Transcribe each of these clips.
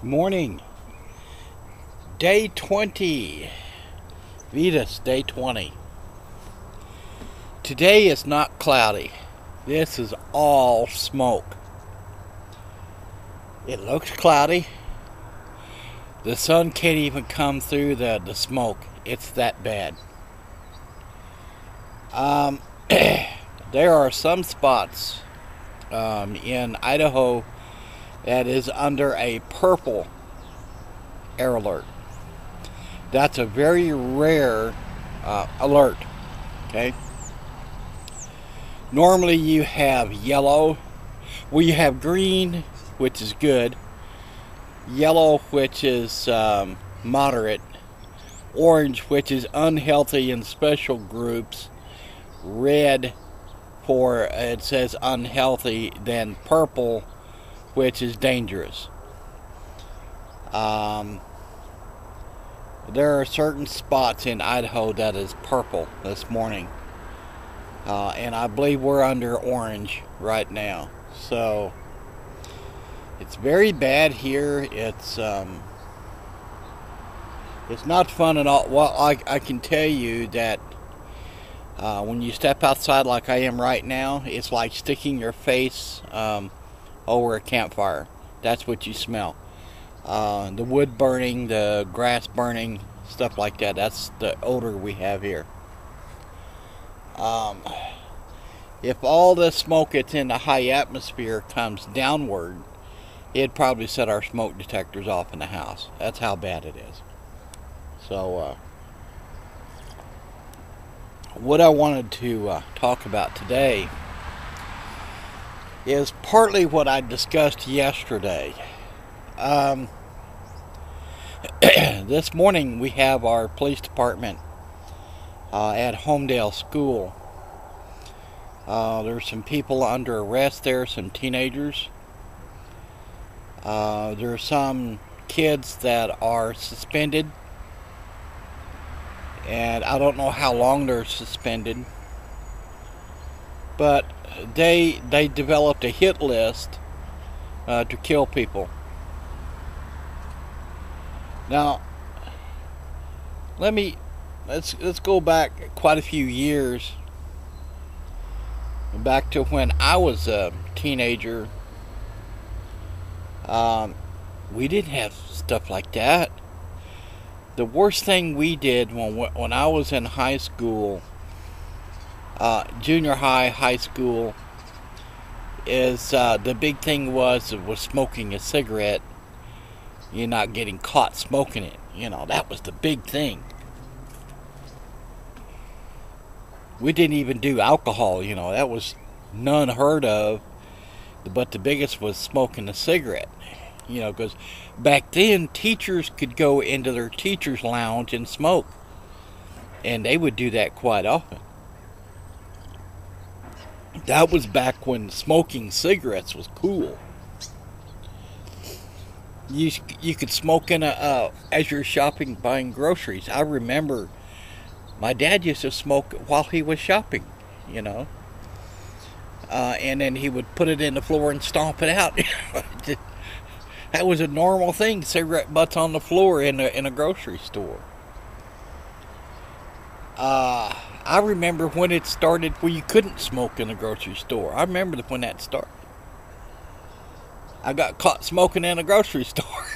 Morning, day 20, Vetus, day 20. Today is not cloudy. This is all smoke. It looks cloudy. The sun can't even come through the smoke. It's that bad. There are some spots in Idaho that is under a purple air alert. That's a very rare alert. Okay. Normally you have yellow. Well, you have green, which is good. Yellow, which is moderate. Orange, which is unhealthy in special groups. Red, for it says unhealthy. Then purple, which is dangerous. There are certain spots in Idaho that is purple this morning. And I believe we're under orange right now. So it's very bad here. It's not fun at all. Well, I can tell you that when you step outside like I am right now, it's like sticking your face over a campfire. That's what you smell. The wood burning, the grass burning, stuff like that. That's the odor we have here. If all the smoke that's in the high atmosphere comes downward, it'd probably set our smoke detectors off in the house. That's how bad it is. So, what I wanted to talk about today is partly what I discussed yesterday. This morning we have our police department at Homedale School. There's some people under arrest there, some teenagers. There's some kids that are suspended, and I don't know how long they're suspended, but they developed a hit list to kill people. Now, let's go back quite a few years, back to when I was a teenager. We didn't have stuff like that. The worst thing we did when I was in high school, junior high, high school, is the big thing was smoking a cigarette. You're not getting caught smoking it. You know, that was the big thing. We didn't even do alcohol. You know, that was none heard of. But the biggest was smoking a cigarette. You know, because back then teachers could go into their teacher's lounge and smoke, and they would do that quite often. That was back when smoking cigarettes was cool. You could smoke in as you're shopping, buying groceries. I remember my dad used to smoke while he was shopping, you know, and then he would put it in the floor and stomp it out. That was a normal thing. Cigarette butts on the floor in a grocery store. I remember when it started where you couldn't smoke in a grocery store. I remember when that started. I got caught smoking in a grocery store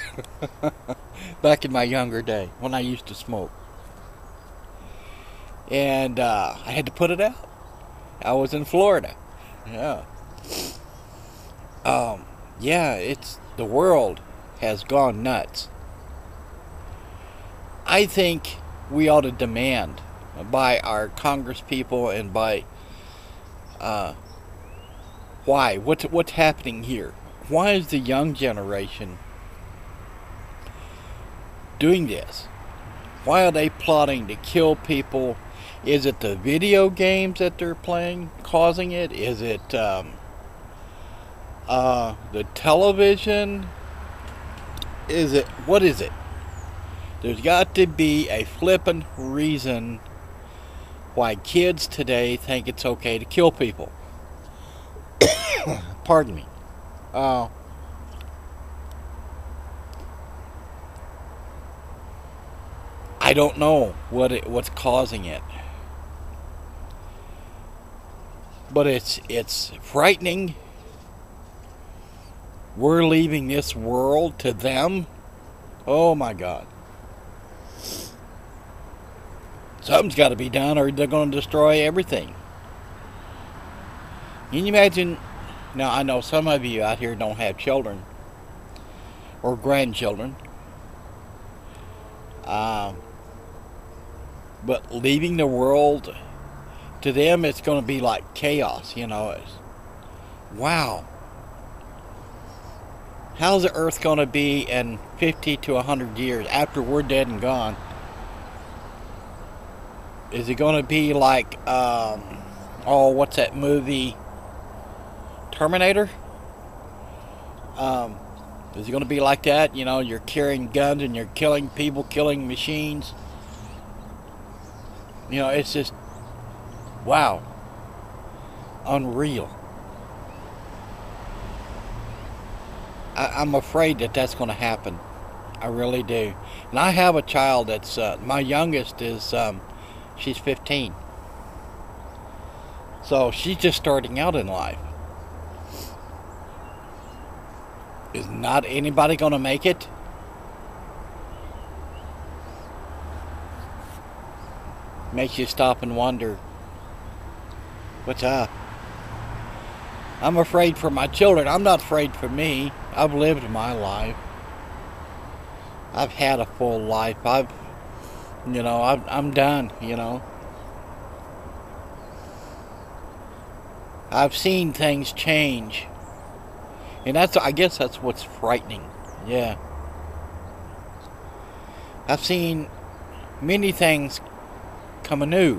back in my younger day when I used to smoke. And I had to put it out. I was in Florida. Yeah. Yeah, the world has gone nuts. I think we ought to demand by our congresspeople and by why? What's happening here? Why is the young generation doing this? Why are they plotting to kill people? Is it the video games that they're playing causing it? Is it the television? What is it? There's got to be a flippin' reason why kids today think it's okay to kill people. Pardon me. I don't know what's causing it, but it's frightening. We're leaving this world to them. Oh my God. Something's got to be done, or they're going to destroy everything. Can you imagine? Now, I know some of you out here don't have children or grandchildren, but leaving the world to them, it's going to be like chaos. Wow. How's the earth going to be in 50 to 100 years after we're dead and gone? Is it going to be like, what's that movie? Terminator? Is it going to be like that? You're carrying guns and you're killing people, killing machines. It's just, wow. Unreal. I'm afraid that's going to happen. I really do. And I have a child that's, my youngest is, she's 15. So she's just starting out in life. Is not anybody going to make it? Makes you stop and wonder, what's up? I'm afraid for my children. I'm not afraid for me. I've lived my life. I've had a full life. I'm done, I've seen things change. And I guess that's what's frightening. Yeah. I've seen many things come anew.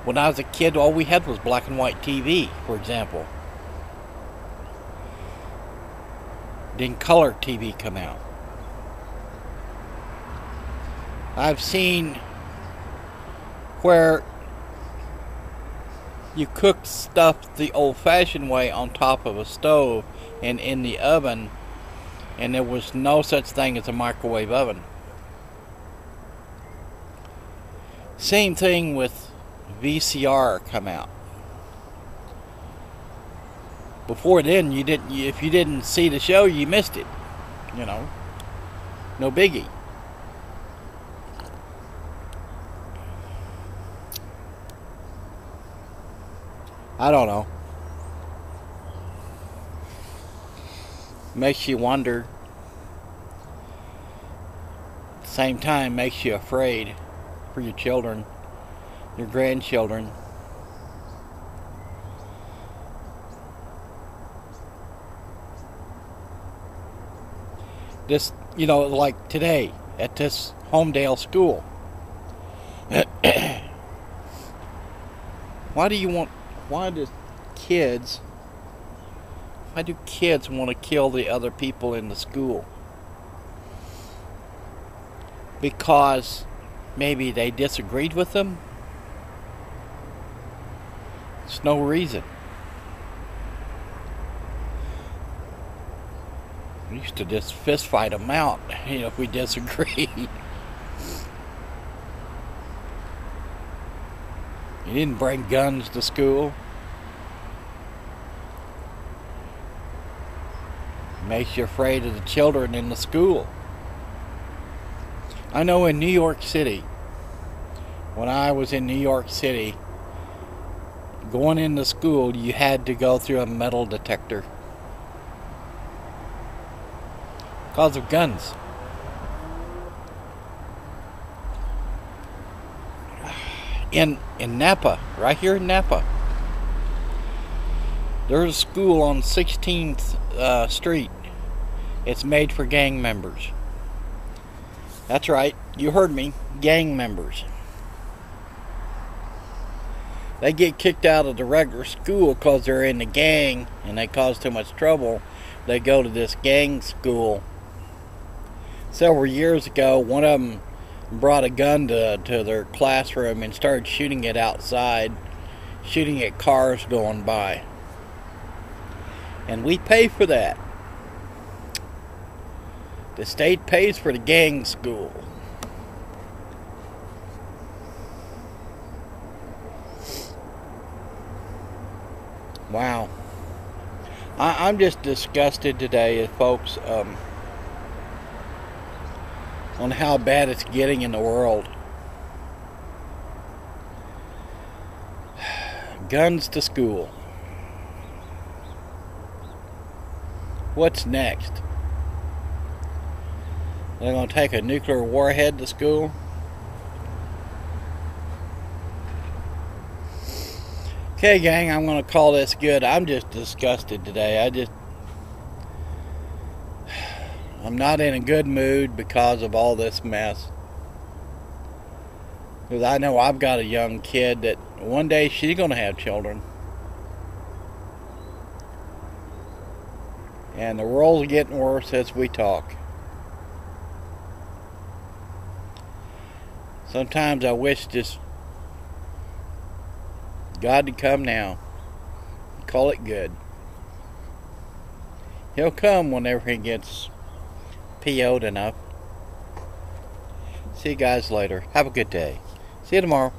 When I was a kid, all we had was black and white TV, for example. Then color TV come out. I've seen where you cook stuff the old-fashioned way on top of a stove and in the oven, and there was no such thing as a microwave oven. Same thing with VCR come out. Before then, if you didn't see the show, you missed it. No biggie. I don't know. Makes you wonder. At the same time, makes you afraid for your children, your grandchildren. This, like today at this Homedale school. Why do kids want to kill the other people in the school? Because maybe they disagreed with them? There's no reason. We used to just fist fight them out, if we disagreed. You didn't bring guns to school. Makes you afraid of the children in the school. I know in New York City, when I was in New York City, going into school, you had to go through a metal detector. Because of guns. In Napa, right here in Napa, there's a school on 16th Street. It's made for gang members. That's right, you heard me, gang members. They get kicked out of the regular school because they're in the gang and they cause too much trouble. They go to this gang school. Several years ago, one of them brought a gun to their classroom and started shooting it outside, shooting at cars going by. And we pay for that. The state pays for the gang school. Wow. I'm just disgusted today, folks, on how bad it's getting in the world. Guns to school. What's next? They're going to take a nuclear warhead to school? Okay, gang, I'm going to call this good. I'm just disgusted today. I'm not in a good mood because of all this mess. Because I know I've got a young kid that one day she's going to have children. And the world's getting worse as we talk. Sometimes I wish just God to come now. Call it good. He'll come whenever he gets PO'd enough. See you guys later. Have a good day. See you tomorrow.